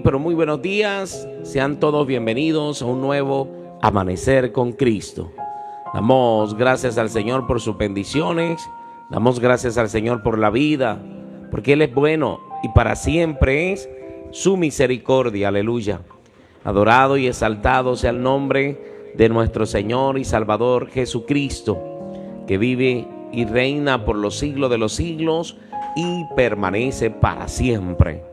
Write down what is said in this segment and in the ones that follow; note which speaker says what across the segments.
Speaker 1: Pero muy buenos días. Sean todos bienvenidos a un nuevo Amanecer con Cristo. Damos gracias al Señor por sus bendiciones. Damos gracias al Señor por la vida, porque Él es bueno y para siempre es su misericordia. Aleluya. Adorado y exaltado sea el nombre de nuestro Señor y Salvador Jesucristo, que vive y reina por los siglos de los siglos y permanece para siempre.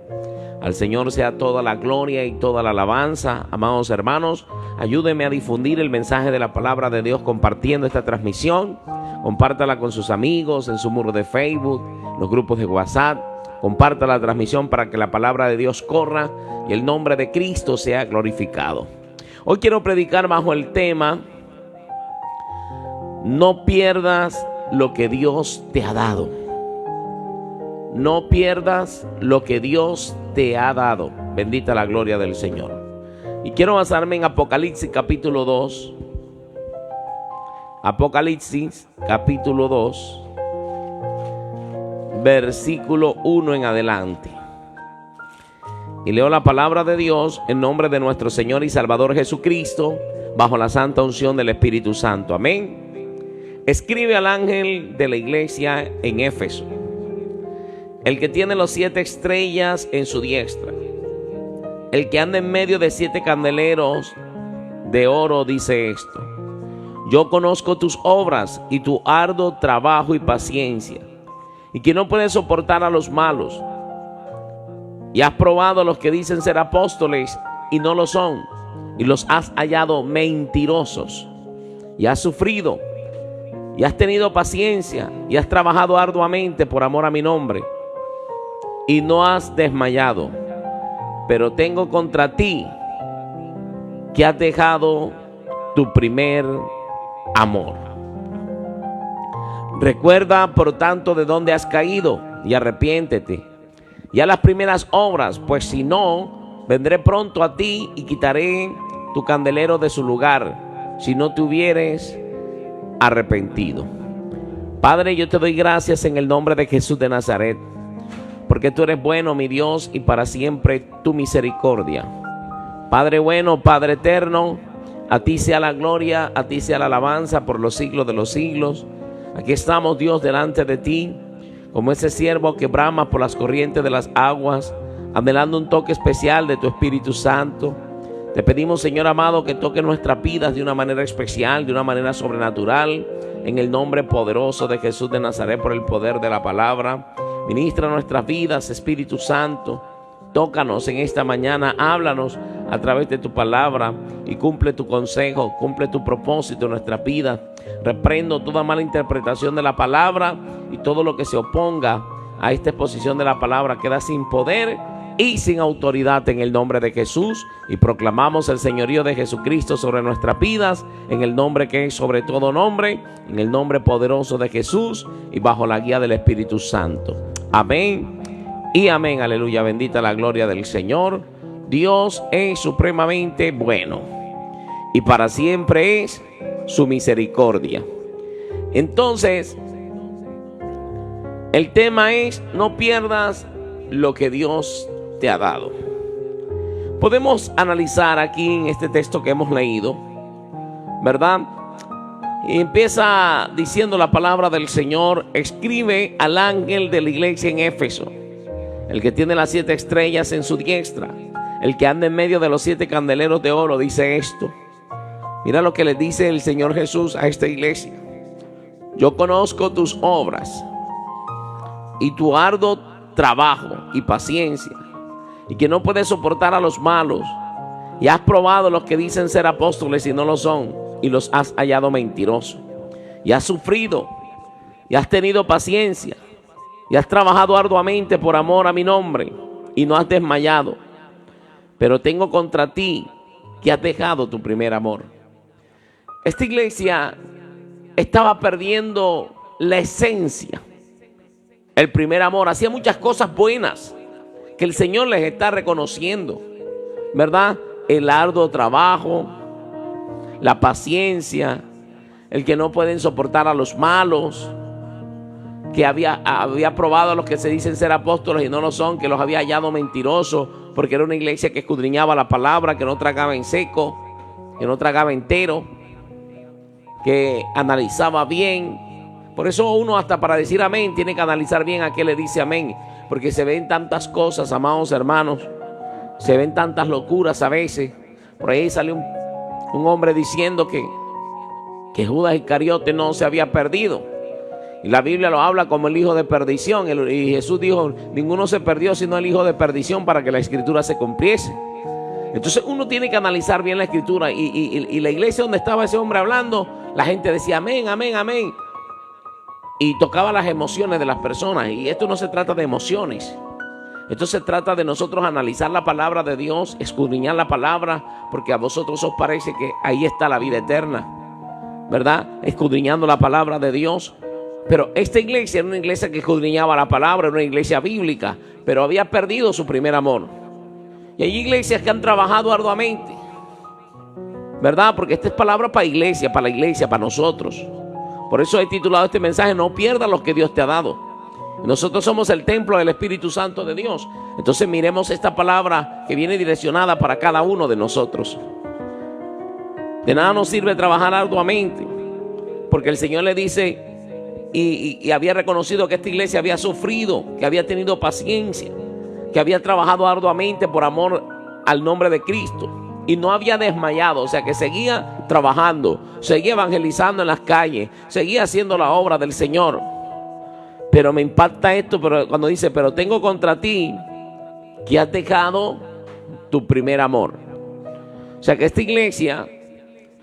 Speaker 1: Al Señor sea toda la gloria y toda la alabanza. Amados hermanos, ayúdenme a difundir el mensaje de la palabra de Dios compartiendo esta transmisión. Compártala con sus amigos en su muro de Facebook, los grupos de WhatsApp. Comparta la transmisión para que la palabra de Dios corra y el nombre de Cristo sea glorificado. Hoy quiero predicar bajo el tema: no pierdas lo que Dios te ha dado. No pierdas lo que Dios te ha dado. Bendita la gloria del Señor. Y quiero basarme en Apocalipsis capítulo 2. Apocalipsis capítulo 2, versículo 1 en adelante. Y leo la palabra de Dios en nombre de nuestro Señor y Salvador Jesucristo, bajo la santa unción del Espíritu Santo. Amén. Escribe al ángel de la iglesia en Éfeso, el que tiene los 7 estrellas en su diestra, el que anda en medio de 7 candeleros de oro, dice esto: yo conozco tus obras y tu arduo trabajo y paciencia, y que no puedes soportar a los malos, y has probado a los que dicen ser apóstoles y no lo son, y los has hallado mentirosos, y has sufrido, y has tenido paciencia, y has trabajado arduamente por amor a mi nombre, y no has desmayado. Pero tengo contra ti que has dejado tu primer amor. Recuerda, por tanto, de dónde has caído y arrepiéntete. Y a las primeras obras, pues si no, vendré pronto a ti y quitaré tu candelero de su lugar, si no te hubieres arrepentido. Padre, yo te doy gracias en el nombre de Jesús de Nazaret, porque tú eres bueno, mi Dios, y para siempre tu misericordia. Padre bueno, Padre eterno, a ti sea la gloria, a ti sea la alabanza por los siglos de los siglos. Aquí estamos, Dios, delante de ti, como ese siervo que brama por las corrientes de las aguas, anhelando un toque especial de tu Espíritu Santo. Te pedimos, Señor amado, que toque nuestras vidas de una manera especial, de una manera sobrenatural, en el nombre poderoso de Jesús de Nazaret, por el poder de la palabra. Ministra nuestras vidas, Espíritu Santo. Tócanos en esta mañana, háblanos a través de tu palabra y cumple tu consejo, cumple tu propósito en nuestras vidas. Reprendo toda mala interpretación de la palabra, y todo lo que se oponga a esta exposición de la palabra queda sin poder y sin autoridad en el nombre de Jesús. Y proclamamos el señorío de Jesucristo sobre nuestras vidas, en el nombre que es sobre todo nombre, en el nombre poderoso de Jesús y bajo la guía del Espíritu Santo. Amén y amén. Aleluya. Bendita la gloria del Señor. Dios es supremamente bueno y para siempre es su misericordia. Entonces, el tema es: no pierdas lo que Dios te ha dado. Podemos analizar aquí en este texto que hemos leído, ¿verdad? Y empieza diciendo la palabra del Señor: escribe al ángel de la iglesia en Éfeso, el que tiene las 7 estrellas en su diestra, el que anda en medio de los 7 candeleros de oro, dice esto. Mira lo que le dice el Señor Jesús a esta iglesia: yo conozco tus obras y tu arduo trabajo y paciencia, y que no puedes soportar a los malos, y has probado a los que dicen ser apóstoles y no lo son, y los has hallado mentirosos, y has sufrido, y has tenido paciencia, y has trabajado arduamente por amor a mi nombre, y no has desmayado. Pero tengo contra ti que has dejado tu primer amor. Esta iglesia estaba perdiendo la esencia, el primer amor. Hacía muchas cosas buenas que el Señor les está reconociendo, ¿verdad? El arduo trabajo, la paciencia, el que no pueden soportar a los malos, que había probado a los que se dicen ser apóstoles y no lo son, que los había hallado mentirosos, porque era una iglesia que escudriñaba la palabra, que no tragaba en seco, que no tragaba entero, que analizaba bien. Por eso uno, hasta para decir amén, tiene que analizar bien a qué le dice amén, porque se ven tantas cosas, amados hermanos, se ven tantas locuras a veces. Por ahí salió un hombre diciendo que Judas Iscariote no se había perdido, y la Biblia lo habla como el hijo de perdición, y Jesús dijo: ninguno se perdió sino el hijo de perdición, para que la escritura se cumpliese. Entonces uno tiene que analizar bien la escritura, y la iglesia donde estaba ese hombre hablando, la gente decía amén, amén, amén, y tocaba las emociones de las personas. Y esto no se trata de emociones, esto se trata de nosotros analizar la palabra de Dios, escudriñar la palabra, porque a vosotros os parece que ahí está la vida eterna, ¿verdad? Escudriñando la palabra de Dios. Pero esta iglesia era una iglesia que escudriñaba la palabra, era una iglesia bíblica, pero había perdido su primer amor. Y hay iglesias que han trabajado arduamente, ¿verdad? Porque esta es palabra para iglesia, para la iglesia, para nosotros. Por eso he titulado este mensaje: no pierdas lo que Dios te ha dado. Nosotros somos el templo del Espíritu Santo de Dios. Entonces miremos esta palabra que viene direccionada para cada uno de nosotros. De nada nos sirve trabajar arduamente, porque el Señor le dice, y había reconocido que esta iglesia había sufrido, que había tenido paciencia, que había trabajado arduamente por amor al nombre de Cristo, y no había desmayado. O sea, que seguía trabajando, seguía evangelizando en las calles, seguía haciendo la obra del Señor. Pero me impacta esto, pero cuando dice: pero tengo contra ti que has dejado tu primer amor. O sea, que esta iglesia,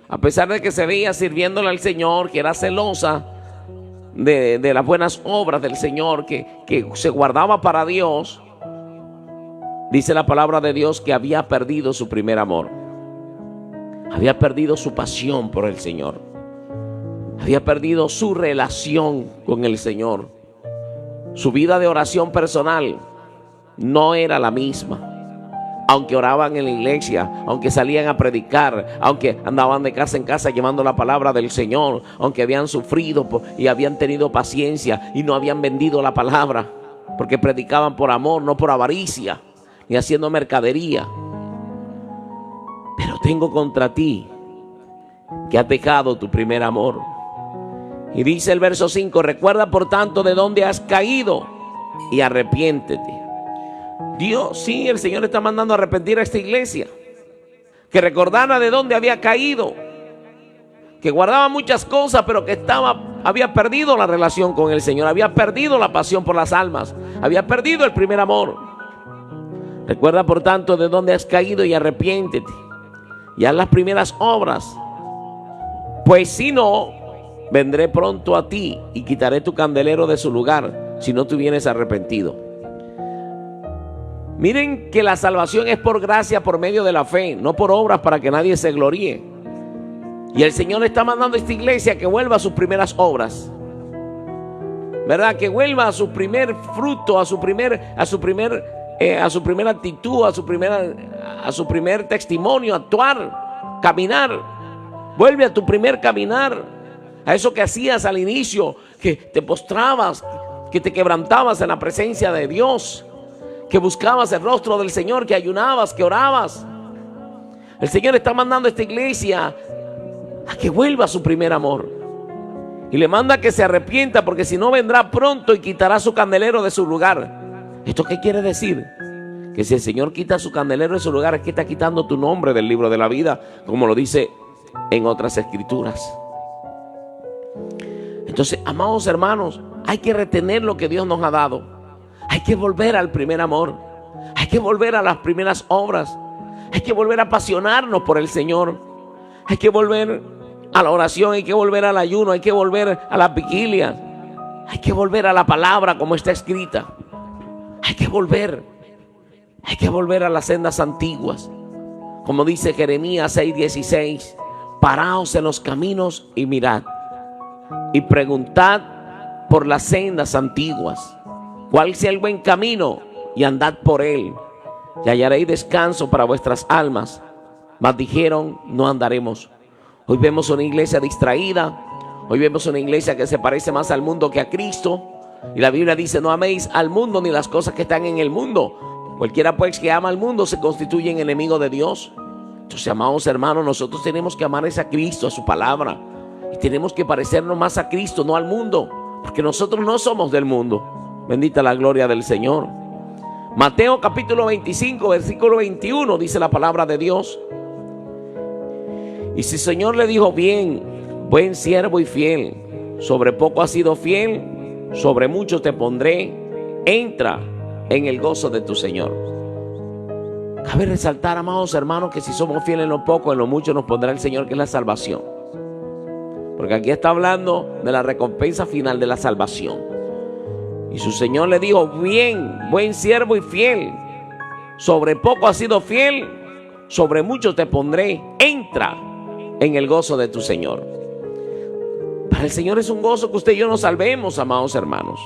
Speaker 1: a pesar de que se veía sirviéndole al Señor, que era celosa de las buenas obras del Señor, que se guardaba para Dios, dice la palabra de Dios que había perdido su primer amor. Había perdido su pasión por el Señor. Había perdido su relación con el Señor. Su vida de oración personal no era la misma. Aunque oraban en la iglesia, aunque salían a predicar, aunque andaban de casa en casa llevando la palabra del Señor, aunque habían sufrido y habían tenido paciencia y no habían vendido la palabra, porque predicaban por amor, no por avaricia, ni haciendo mercadería. Pero tengo contra ti que has dejado tu primer amor. Y dice el verso 5: recuerda por tanto de dónde has caído y arrepiéntete. Dios, sí, el Señor está mandando a arrepentir a esta iglesia, que recordara de dónde había caído, que guardaba muchas cosas, pero que había perdido la relación con el Señor, había perdido la pasión por las almas, había perdido el primer amor. Recuerda por tanto de dónde has caído y arrepiéntete, y haz las primeras obras, pues si no, vendré pronto a ti y quitaré tu candelero de su lugar, si no te hubieres arrepentido. Miren que la salvación es por gracia, por medio de la fe, no por obras, para que nadie se gloríe. Y el Señor le está mandando a esta iglesia que vuelva a sus primeras obras, ¿verdad? Que vuelva a su primer fruto, a su primer actitud, a su primer testimonio, actuar, caminar. Vuelve a tu primer caminar, a eso que hacías al inicio, que te postrabas, que te quebrantabas en la presencia de Dios, que buscabas el rostro del Señor, que ayunabas, que orabas. El Señor está mandando a esta iglesia a que vuelva a su primer amor, y le manda a que se arrepienta, porque si no, vendrá pronto y quitará su candelero de su lugar. ¿Esto qué quiere decir? Que si el Señor quita su candelero de su lugar, es que está quitando tu nombre del libro de la vida, como lo dice en otras escrituras. Entonces, amados hermanos, hay que retener lo que Dios nos ha dado. Hay que volver al primer amor. Hay que volver a las primeras obras. Hay que volver a apasionarnos por el Señor. Hay que volver a la oración. Hay que volver al ayuno. Hay que volver a las vigilias. Hay que volver a la palabra como está escrita. Hay que volver. Hay que volver a las sendas antiguas. Como dice Jeremías 6:16. Paraos en los caminos y mirad, y preguntad por las sendas antiguas, cuál sea el buen camino, y andad por él, y hallaréis descanso para vuestras almas. Mas dijeron: no andaremos. Hoy vemos una iglesia distraída. Hoy vemos una iglesia que se parece más al mundo que a Cristo. Y la Biblia dice: no améis al mundo ni las cosas que están en el mundo. Cualquiera pues que ama al mundo se constituye en enemigo de Dios. Entonces, amados hermanos, nosotros tenemos que amar a Cristo, a su palabra. Y tenemos que parecernos más a Cristo, no al mundo. Porque nosotros no somos del mundo. Bendita la gloria del Señor. Mateo capítulo 25, versículo 21, dice la palabra de Dios. Y si el Señor le dijo: bien, buen siervo y fiel, sobre poco has sido fiel, sobre mucho te pondré, entra en el gozo de tu Señor. Cabe resaltar, amados hermanos, que si somos fieles en lo poco, en lo mucho nos pondrá el Señor, que es la salvación. Porque aquí está hablando de la recompensa final de la salvación. Y su Señor le dijo: bien, buen siervo y fiel, sobre poco has sido fiel, sobre mucho te pondré, entra en el gozo de tu Señor. Para el Señor es un gozo que usted y yo nos salvemos, amados hermanos.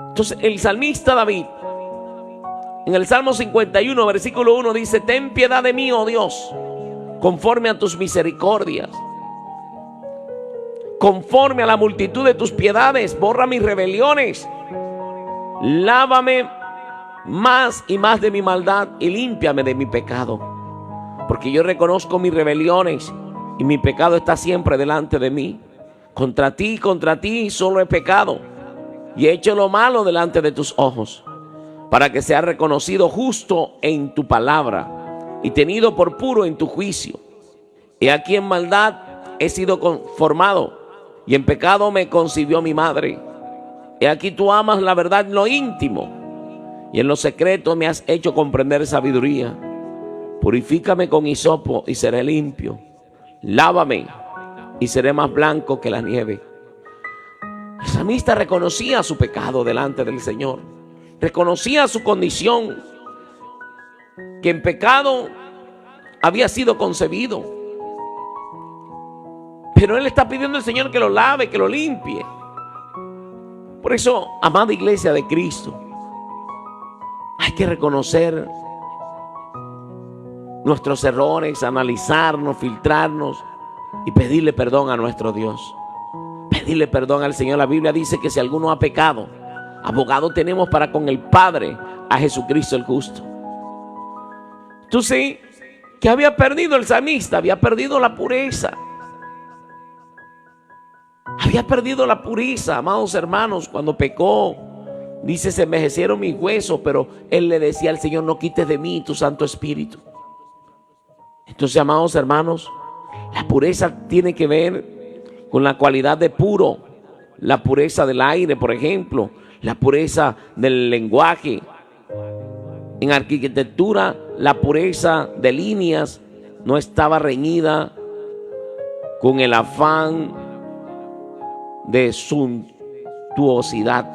Speaker 1: Entonces el salmista David, en el Salmo 51, versículo 1, dice: ten piedad de mí, oh Dios, conforme a tus misericordias. Conforme a la multitud de tus piedades, borra mis rebeliones. Lávame más y más de mi maldad y límpiame de mi pecado. Porque yo reconozco mis rebeliones y mi pecado está siempre delante de mí. Contra ti solo he pecado y he hecho lo malo delante de tus ojos, para que sea reconocido justo en tu palabra y tenido por puro en tu juicio. He aquí en maldad he sido conformado, y en pecado me concibió mi madre. He aquí tú amas la verdad en lo íntimo, y en lo secreto me has hecho comprender sabiduría. Purifícame con hisopo y seré limpio. Lávame y seré más blanco que la nieve. El salmista reconocía su pecado delante del Señor. Reconocía su condición, que en pecado había sido concebido. Pero él está pidiendo al Señor que lo lave, que lo limpie. Por eso, amada iglesia de Cristo, hay que reconocer nuestros errores, analizarnos, filtrarnos y pedirle perdón a nuestro Dios. Pedirle perdón al Señor. La Biblia dice que si alguno ha pecado, abogado tenemos para con el Padre, a Jesucristo el justo. Entonces, ¿qué había perdido el salmista? Había perdido la pureza. Había perdido la pureza, amados hermanos, cuando pecó. Dice: se envejecieron mis huesos, pero él le decía al Señor: no quites de mí tu Santo Espíritu. Entonces, amados hermanos, la pureza tiene que ver con la cualidad de puro. La pureza del aire, por ejemplo, la pureza del lenguaje. En arquitectura, la pureza de líneas no estaba reñida con el afán de suntuosidad.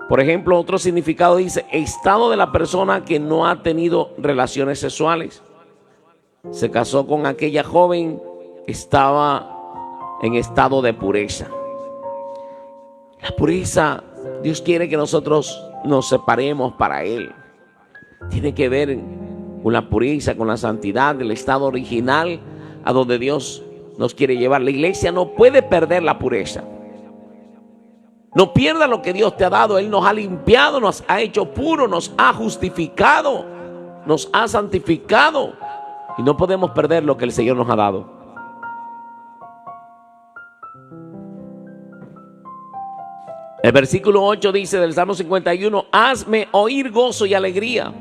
Speaker 1: Por ejemplo, otro significado dice: estado de la persona que no ha tenido relaciones sexuales. Se casó con aquella joven, estaba en estado de pureza. La pureza, Dios quiere que nosotros nos separemos para Él. Tiene que ver con la pureza, con la santidad del estado original a donde Dios nos quiere llevar. La iglesia no puede perder la pureza. No pierda lo que Dios te ha dado. Él nos ha limpiado, nos ha hecho puro, nos ha justificado, nos ha santificado. Y no podemos perder lo que el Señor nos ha dado. El versículo 8 dice del Salmo 51: hazme oír gozo y alegría.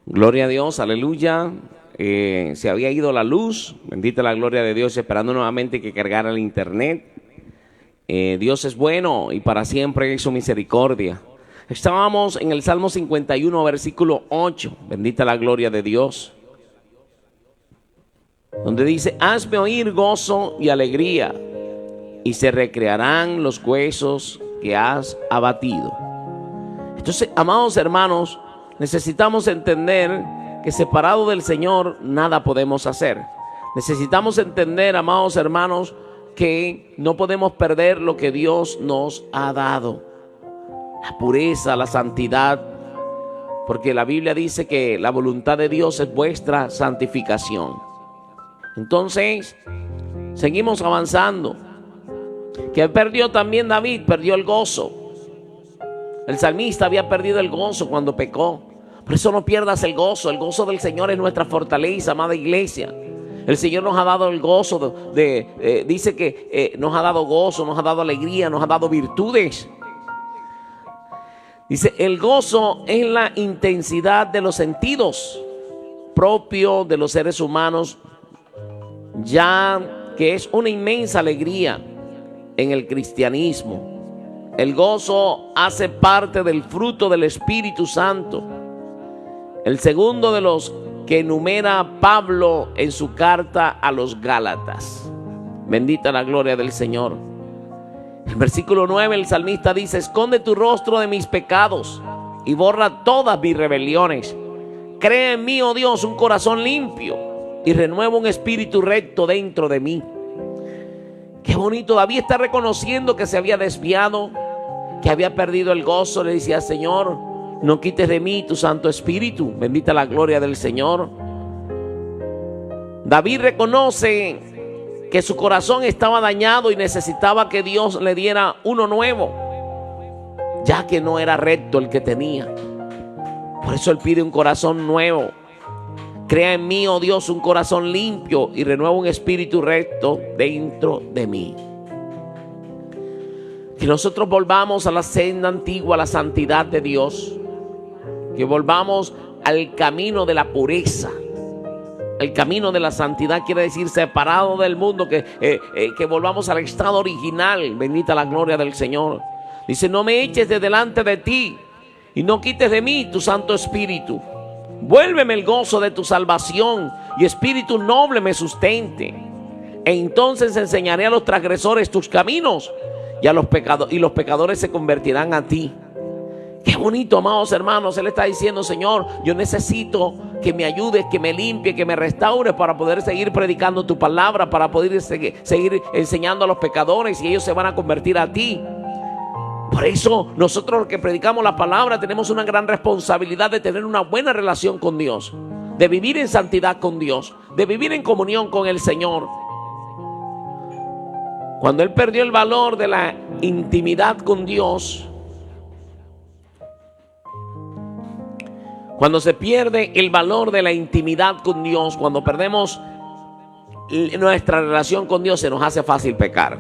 Speaker 1: Gloria a Dios, aleluya. Se había ido la luz, bendita la gloria de Dios, esperando nuevamente que cargara el internet. Dios es bueno y para siempre es su misericordia. Estábamos en el Salmo 51, versículo 8, bendita la gloria de Dios, donde dice: hazme oír gozo y alegría, y se recrearán los huesos que has abatido. Entonces, amados hermanos, necesitamos entender que separado del Señor nada podemos hacer. Necesitamos entender, amados hermanos, que no podemos perder lo que Dios nos ha dado. La pureza, la santidad, porque la Biblia dice que la voluntad de Dios es vuestra santificación. Entonces, seguimos avanzando. Que perdió también David, perdió el gozo. El salmista había perdido el gozo cuando pecó. Por eso no pierdas el gozo. El gozo del Señor es nuestra fortaleza, amada iglesia. El Señor nos ha dado el gozo dice que nos ha dado gozo, nos ha dado alegría, nos ha dado virtudes. Dice, el gozo es la intensidad de los sentidos propio de los seres humanos, ya que es una inmensa alegría en el cristianismo. El gozo hace parte del fruto del Espíritu Santo. El segundo de los que enumera Pablo en su carta a los Gálatas. Bendita la gloria del Señor. En versículo 9 el salmista dice: esconde tu rostro de mis pecados y borra todas mis rebeliones. Crea en mí, oh Dios, un corazón limpio y renueva un espíritu recto dentro de mí. Qué bonito. David está reconociendo que se había desviado, que había perdido el gozo. Le decía: Señor, no quites de mí tu Santo Espíritu. Bendita la gloria del Señor. David reconoce que su corazón estaba dañado y necesitaba que Dios le diera uno nuevo, ya que no era recto el que tenía. Por eso él pide un corazón nuevo. Crea en mí, oh Dios, un corazón limpio y renueva un espíritu recto dentro de mí. Que nosotros volvamos a la senda antigua, a la santidad de Dios. Que volvamos al camino de la pureza. El camino de la santidad quiere decir separado del mundo, que volvamos al estado original. Bendita la gloria del Señor. Dice: no me eches de delante de ti y no quites de mí tu Santo Espíritu. Vuélveme el gozo de tu salvación y espíritu noble me sustente. E entonces enseñaré a los transgresores tus caminos y los pecadores se convertirán a ti. Qué bonito, amados hermanos. Él está diciendo: Señor, yo necesito que me ayudes, que me limpie, que me restaures para poder seguir predicando tu palabra, para poder seguir enseñando a los pecadores y ellos se van a convertir a ti. Por eso nosotros los que predicamos la palabra tenemos una gran responsabilidad de tener una buena relación con Dios, de vivir en santidad con Dios, de vivir en comunión con el Señor. Cuando él perdió el valor de la intimidad con Dios, cuando se pierde el valor de la intimidad con Dios, cuando perdemos nuestra relación con Dios, se nos hace fácil pecar.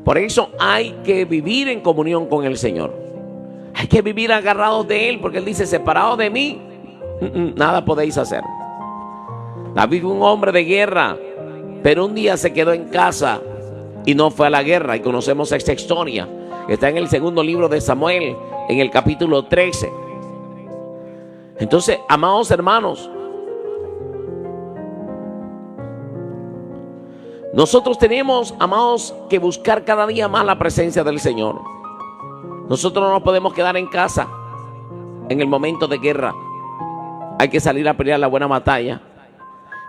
Speaker 1: Por eso hay que vivir en comunión con el Señor. Hay que vivir agarrados de Él, porque Él dice: separados de mí, nada podéis hacer. David fue un hombre de guerra, pero un día se quedó en casa y no fue a la guerra. Y conocemos esta historia, que está en el segundo libro de Samuel, en el capítulo 13. Entonces, amados hermanos, nosotros tenemos, amados, que buscar cada día más la presencia del Señor. Nosotros no nos podemos quedar en casa en el momento de guerra. Hay que salir a pelear la buena batalla.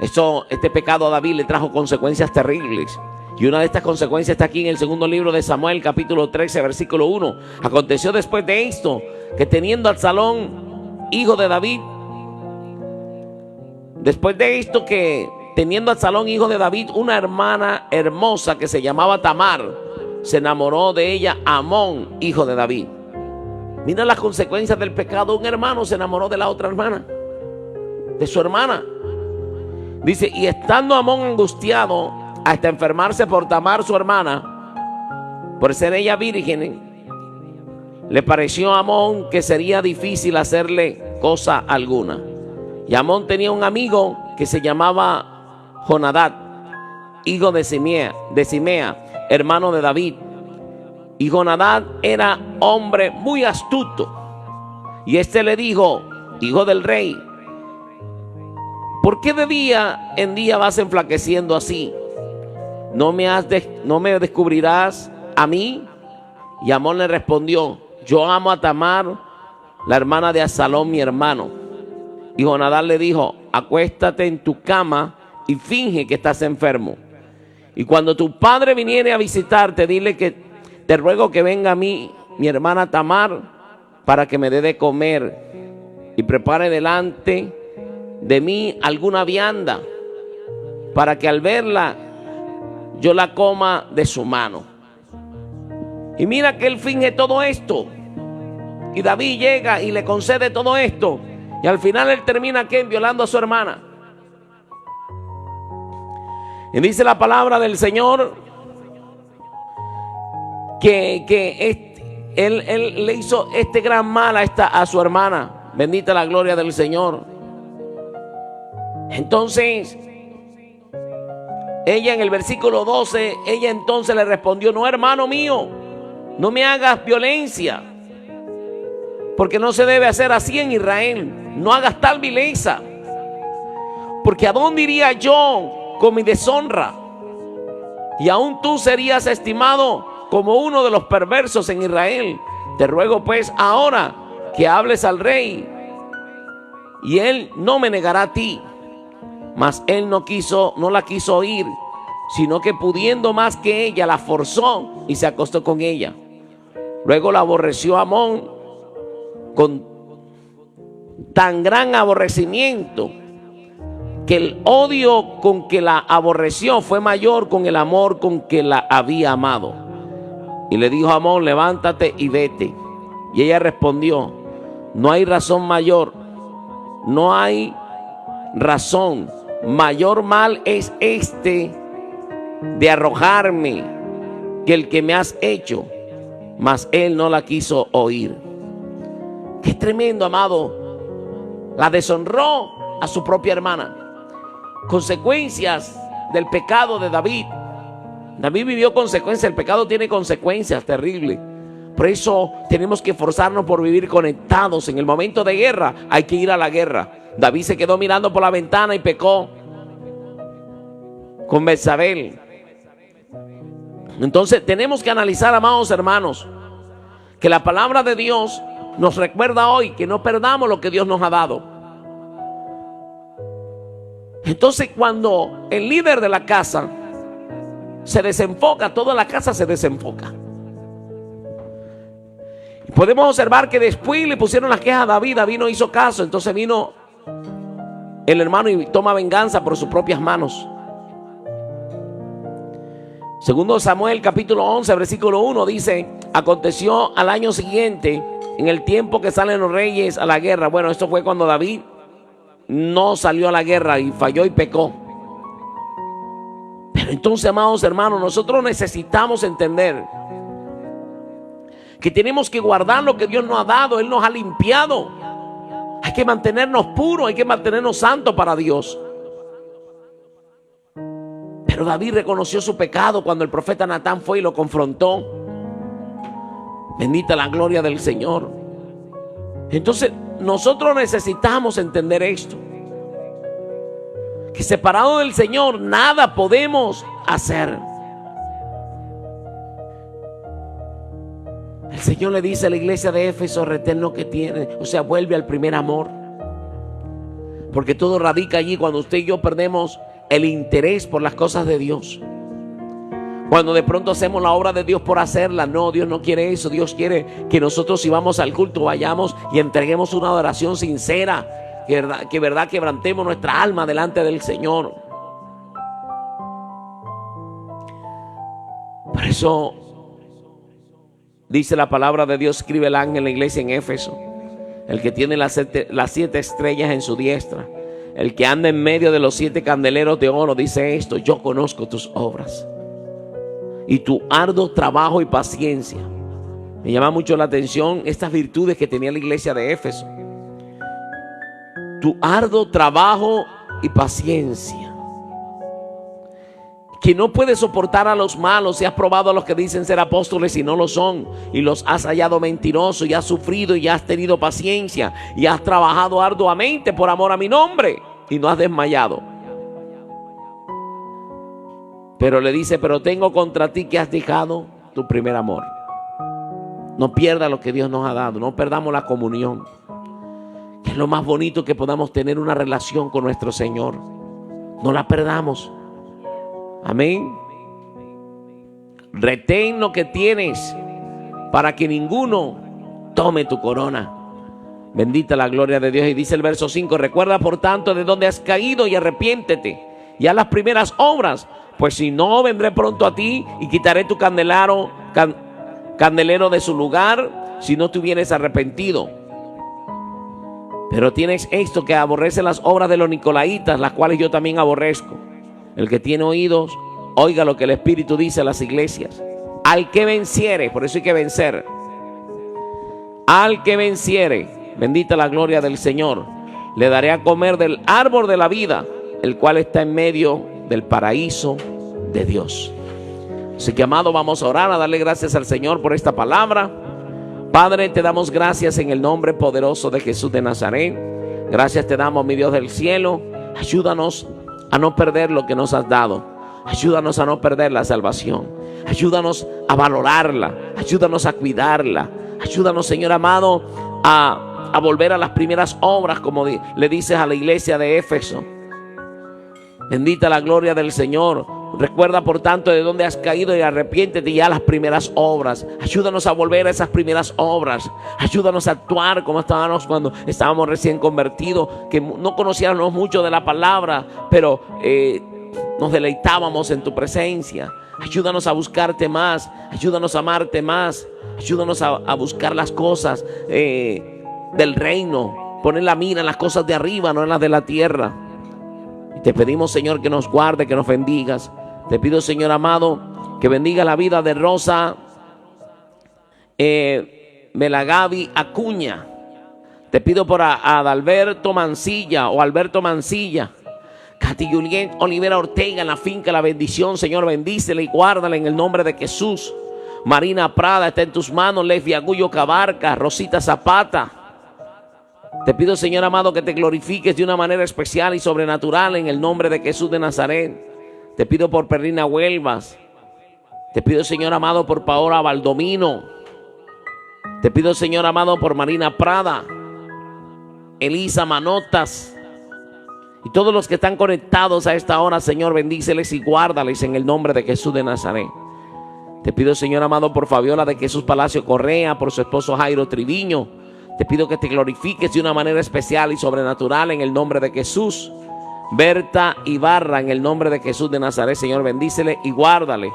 Speaker 1: Este pecado a David le trajo consecuencias terribles. Y una de estas consecuencias está aquí en el segundo libro de Samuel, capítulo 13, versículo 1. Aconteció después de esto, que teniendo Absalón, hijo de David, una hermana hermosa que se llamaba Tamar, se enamoró de ella Amón, hijo de David. Mira las consecuencias del pecado. Un hermano se enamoró de la otra hermana, de su hermana. Dice: y estando Amón angustiado hasta enfermarse por Tamar, su hermana, por ser ella virgen, le pareció a Amón que sería difícil hacerle cosa alguna. Y Amón tenía un amigo que se llamaba Jonadab, hijo de Simea, hermano de David. Y Jonadab era hombre muy astuto. Y este le dijo: hijo del rey, ¿por qué de día en día vas enflaqueciendo así? ¿No me descubrirás a mí? Y Amón le respondió: yo amo a Tamar, la hermana de Absalón, mi hermano. Y Jonadab le dijo: acuéstate en tu cama y finge que estás enfermo. Y cuando tu padre viniere a visitarte, dile que te ruego que venga a mí, mi hermana Tamar, para que me dé de comer y prepare delante de mí alguna vianda, para que al verla yo la coma de su mano. Y mira que él finge todo esto. Y David llega y le concede todo esto. Y al final él termina ¿qué? Violando a su hermana. Y dice la palabra del Señor que él le hizo este gran mal a su hermana. Bendita la gloria del Señor. Entonces, ella en el versículo 12, ella entonces le respondió: no, hermano mío, no me hagas violencia, porque no se debe hacer así en Israel. No hagas tal vileza, porque ¿a dónde iría yo con mi deshonra? Y aún tú serías estimado como uno de los perversos en Israel. Te ruego pues ahora que hables al rey, y él no me negará a ti. Mas él no la quiso oír, sino que pudiendo más que ella, la forzó y se acostó con ella. Luego la aborreció Amón con tan gran aborrecimiento que el odio con que la aborreció fue mayor con el amor con que la había amado. Y le dijo a Amón: levántate y vete. Y ella respondió: no hay razón mayor, no hay razón. Mayor mal es este de arrojarme que el que me has hecho. Mas él no la quiso oír. Qué tremendo, amado. La deshonró a su propia hermana. Consecuencias del pecado de David. David vivió consecuencias. El pecado tiene consecuencias terribles. Por eso tenemos que esforzarnos por vivir conectados. En el momento de guerra hay que ir a la guerra. David se quedó mirando por la ventana y pecó con Betsabé. Entonces tenemos que analizar, amados hermanos, que la palabra de Dios nos recuerda hoy que no perdamos lo que Dios nos ha dado. Entonces cuando el líder de la casa se desenfoca, toda la casa se desenfoca. Y podemos observar que después le pusieron la queja a David. David no hizo caso. Entonces vino el hermano y toma venganza por sus propias manos. Segundo Samuel capítulo 11 versículo 1 dice: aconteció al año siguiente, en el tiempo que salen los reyes a la guerra. Bueno, esto fue cuando David no salió a la guerra y falló y pecó. Pero entonces, amados hermanos, nosotros necesitamos entender que tenemos que guardar lo que Dios nos ha dado. Él nos ha limpiado. Hay que mantenernos puros, hay que mantenernos santos para Dios. Pero David reconoció su pecado cuando el profeta Natán fue y lo confrontó. Bendita la gloria del Señor. Entonces nosotros necesitamos entender esto, que separado del Señor nada podemos hacer. El Señor le dice a la iglesia de Éfeso: retén lo que tiene, o sea, vuelve al primer amor. Porque todo radica allí cuando usted y yo perdemos el interés por las cosas de Dios. Cuando de pronto hacemos la obra de Dios por hacerla. No, Dios no quiere eso. Dios quiere que nosotros, si vamos al culto, vayamos y entreguemos una adoración sincera, que verdad quebrantemos nuestra alma delante del Señor. Por eso dice la palabra de Dios, escribe el ángel en la iglesia en Éfeso: el que tiene las 7 estrellas en su diestra, el que anda en medio de los 7 candeleros de oro, dice esto: yo conozco tus obras y tu arduo trabajo y paciencia. Me llama mucho la atención estas virtudes que tenía la iglesia de Éfeso. Tu arduo trabajo y paciencia, que no puedes soportar a los malos, y has probado a los que dicen ser apóstoles y no lo son, y los has hallado mentirosos, y has sufrido y has tenido paciencia, y has trabajado arduamente por amor a mi nombre, y no has desmayado. Pero le dice: pero tengo contra ti que has dejado tu primer amor. No pierdas lo que Dios nos ha dado, no perdamos la comunión, que es lo más bonito que podamos tener, una relación con nuestro Señor. No la perdamos. Amén. Retén lo que tienes para que ninguno tome tu corona. Bendita la gloria de Dios. Y dice el verso 5: recuerda por tanto de dónde has caído y arrepiéntete y haz las primeras obras, pues si no, vendré pronto a ti y quitaré tu candelero candelero de su lugar si no te hubieras arrepentido. Pero tienes esto, que aborrece las obras de los nicolaitas, las cuales yo también aborrezco. El que tiene oídos, oiga lo que el Espíritu dice a las iglesias. Al que venciere, por eso hay que vencer. Al que venciere, bendita la gloria del Señor, le daré a comer del árbol de la vida, el cual está en medio del paraíso de Dios. Así que, amado, vamos a orar, a darle gracias al Señor por esta palabra. Padre, te damos gracias en el nombre poderoso de Jesús de Nazaret. Gracias te damos, mi Dios del cielo. Ayúdanos a no perder lo que nos has dado. Ayúdanos a no perder la salvación. Ayúdanos a valorarla. Ayúdanos a cuidarla. Ayúdanos, Señor amado, a volver a las primeras obras, como le dices a la iglesia de Éfeso. Bendita la gloria del Señor. Recuerda, por tanto, de dónde has caído y arrepiéntete ya las primeras obras. Ayúdanos a volver a esas primeras obras. Ayúdanos a actuar como estábamos cuando estábamos recién convertidos, que no conocíamos mucho de la palabra, pero nos deleitábamos en tu presencia. Ayúdanos a buscarte más. Ayúdanos a amarte más. Ayúdanos a buscar las cosas del reino. Poner la mira en las cosas de arriba, no en las de la tierra. Te pedimos, Señor, que nos guarde, que nos bendigas. Te pido, Señor amado, que bendiga la vida de Rosa Melagavi Acuña. Te pido por Adalberto Mancilla o Alberto Mancilla. Katy Juliet Olivera Ortega en la finca La Bendición. Señor, bendícele y guárdale en el nombre de Jesús. Marina Prada, está en tus manos. Lefi Agullo Cabarca, Rosita Zapata. Te pido, Señor amado, que te glorifiques de una manera especial y sobrenatural en el nombre de Jesús de Nazaret. Te pido por Perrina Huelvas. Te pido, Señor amado, por Paola Baldomino. Te pido, Señor amado, por Marina Prada, Elisa Manotas y todos los que están conectados a esta hora. Señor, bendíceles y guárdales en el nombre de Jesús de Nazaret. Te pido, Señor amado, por Fabiola de Jesús Palacio Correa, por su esposo Jairo Triviño. Te pido que te glorifiques de una manera especial y sobrenatural en el nombre de Jesús. Berta Ibarra, en el nombre de Jesús de Nazaret. Señor, bendícele y guárdale.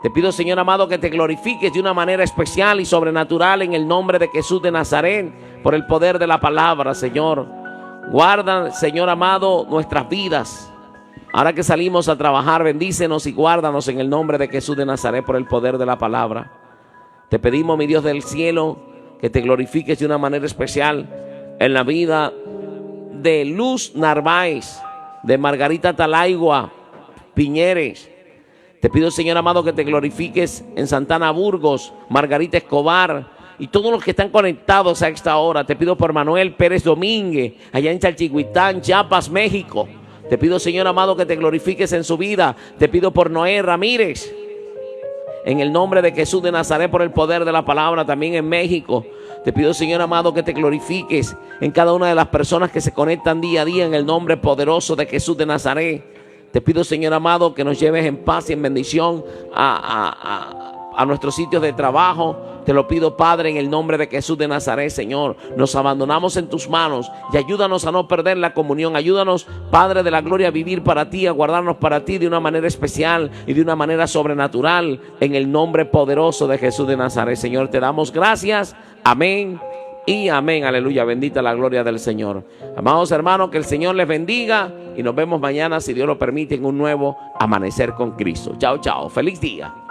Speaker 1: Te pido, Señor amado, que te glorifiques de una manera especial y sobrenatural en el nombre de Jesús de Nazaret, por el poder de la palabra, Señor. Guarda, Señor amado, nuestras vidas. Ahora que salimos a trabajar, bendícenos y guárdanos en el nombre de Jesús de Nazaret, por el poder de la palabra. Te pedimos, mi Dios del cielo, que te glorifiques de una manera especial en la vida de Luz Narváez, de Margarita Talaigua Piñeres. Te pido, Señor amado, que te glorifiques en Santana Burgos, Margarita Escobar y todos los que están conectados a esta hora. Te pido por Manuel Pérez Domínguez, allá en Chalchihuitán, Chiapas, México. Te pido, Señor amado, que te glorifiques en su vida. Te pido por Noé Ramírez, en el nombre de Jesús de Nazaret, por el poder de la palabra, también en México. Te pido, Señor amado, que te glorifiques en cada una de las personas que se conectan día a día en el nombre poderoso de Jesús de Nazaret. Te pido, Señor amado, que nos lleves en paz y en bendición a nuestros sitios de trabajo. Te lo pido, Padre, en el nombre de Jesús de Nazaret, Señor. Nos abandonamos en tus manos y ayúdanos a no perder la comunión. Ayúdanos, Padre de la gloria, a vivir para ti, a guardarnos para ti de una manera especial y de una manera sobrenatural, en el nombre poderoso de Jesús de Nazaret. Señor, te damos gracias. Amén y amén. Aleluya. Bendita la gloria del Señor. Amados hermanos, que el Señor les bendiga y nos vemos mañana, si Dios lo permite, en un nuevo amanecer con Cristo. Chao, chao. Feliz día.